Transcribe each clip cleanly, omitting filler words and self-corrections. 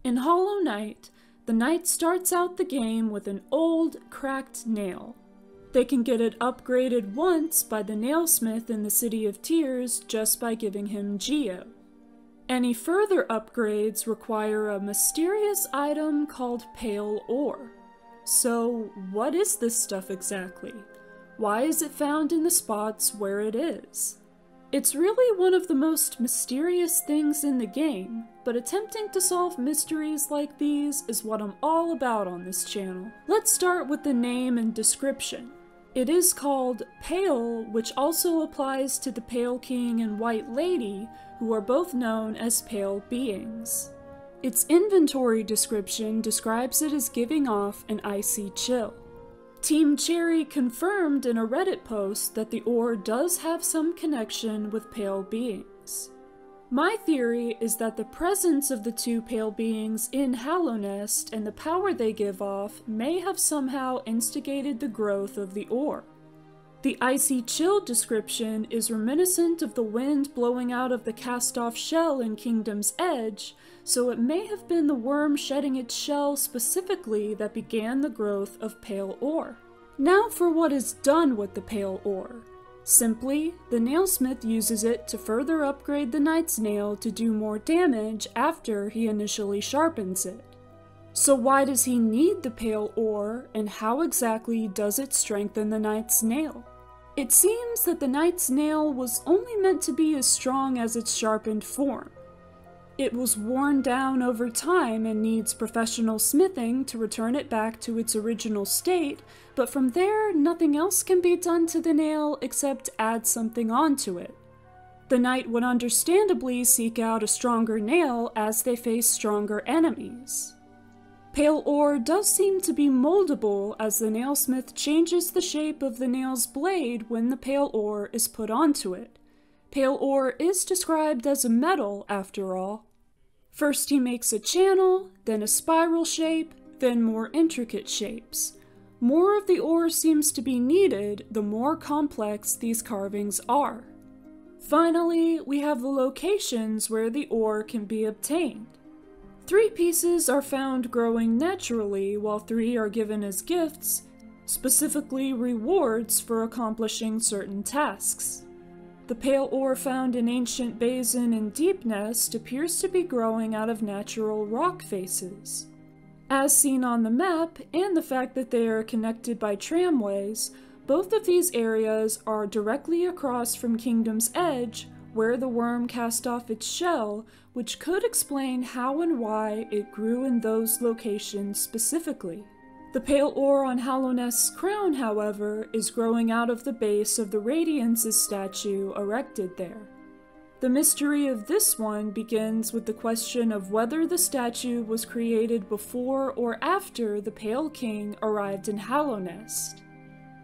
In Hollow Knight, the knight starts out the game with an old, cracked nail. They can get it upgraded once by the nailsmith in the City of Tears just by giving him Geo. Any further upgrades require a mysterious item called Pale Ore. So, what is this stuff exactly? Why is it found in the spots where it is? It's really one of the most mysterious things in the game, but attempting to solve mysteries like these is what I'm all about on this channel. Let's start with the name and description. It is called Pale, which also applies to the Pale King and White Lady, who are both known as Pale Beings. Its inventory description describes it as giving off an icy chill. Team Cherry confirmed in a Reddit post that the ore does have some connection with Pale Beings. My theory is that the presence of the two Pale Beings in Hallownest and the power they give off may have somehow instigated the growth of the ore. The icy chill description is reminiscent of the wind blowing out of the cast-off shell in Kingdom's Edge, so it may have been the worm shedding its shell specifically that began the growth of Pale Ore. Now for what is done with the Pale Ore. Simply, the nailsmith uses it to further upgrade the knight's nail to do more damage after he initially sharpens it. So why does he need the Pale Ore, and how exactly does it strengthen the knight's nail? It seems that the knight's nail was only meant to be as strong as its sharpened form. It was worn down over time and needs professional smithing to return it back to its original state, but from there, nothing else can be done to the nail except add something onto it. The knight would understandably seek out a stronger nail as they face stronger enemies. Pale Ore does seem to be moldable as the nailsmith changes the shape of the nail's blade when the Pale Ore is put onto it. Pale Ore is described as a metal, after all. First he makes a channel, then a spiral shape, then more intricate shapes. More of the ore seems to be needed, the more complex these carvings are. Finally, we have the locations where the ore can be obtained. 3 pieces are found growing naturally, while 3 are given as gifts, specifically rewards for accomplishing certain tasks. The pale ore found in Ancient Basin and Deep Nest appears to be growing out of natural rock faces. As seen on the map, and the fact that they are connected by tramways, both of these areas are directly across from Kingdom's Edge, where the worm cast off its shell, which could explain how and why it grew in those locations specifically. The pale ore on Hallownest's crown, however, is growing out of the base of the Radiance's statue erected there. The mystery of this one begins with the question of whether the statue was created before or after the Pale King arrived in Hallownest.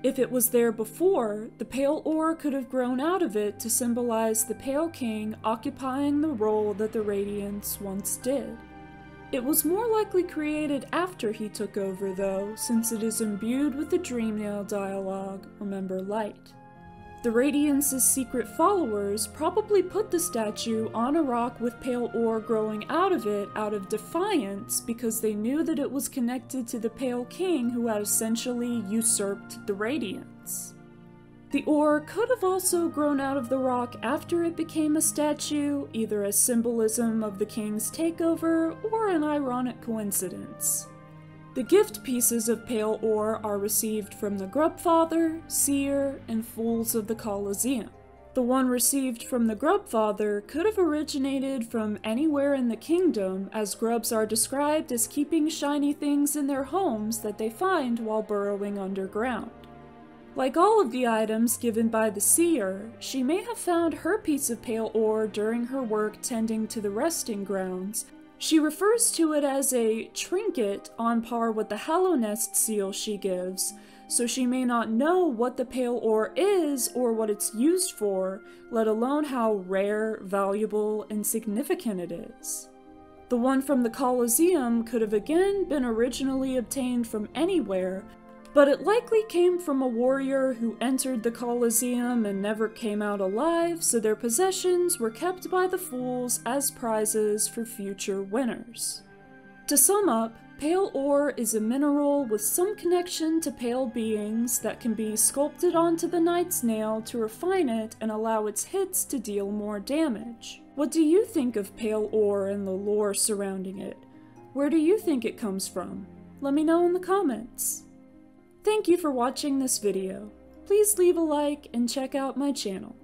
If it was there before, the pale ore could have grown out of it to symbolize the Pale King occupying the role that the Radiance once did. It was more likely created after he took over though, since it is imbued with the Dreamnail dialogue, Remember Light. The Radiance's secret followers probably put the statue on a rock with pale ore growing out of it out of defiance because they knew that it was connected to the Pale King who had essentially usurped the Radiance. The ore could have also grown out of the rock after it became a statue, either as symbolism of the king's takeover or an ironic coincidence. The gift pieces of pale ore are received from the Grubfather, Seer, and Fools of the Colosseum. The one received from the Grubfather could have originated from anywhere in the kingdom, as grubs are described as keeping shiny things in their homes that they find while burrowing underground. Like all of the items given by the Seer, she may have found her piece of pale ore during her work tending to the resting grounds. She refers to it as a trinket on par with the Hallownest seal she gives, so she may not know what the pale ore is or what it's used for, let alone how rare, valuable, and significant it is. The one from the Colosseum could have again been originally obtained from anywhere, but it likely came from a warrior who entered the Colosseum and never came out alive, so their possessions were kept by the Fools as prizes for future winners. To sum up, pale ore is a mineral with some connection to pale beings that can be sculpted onto the knight's nail to refine it and allow its hits to deal more damage. What do you think of pale ore and the lore surrounding it? Where do you think it comes from? Let me know in the comments. Thank you for watching this video. Please leave a like and check out my channel.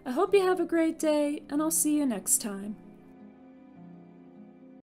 I hope you have a great day, and I'll see you next time.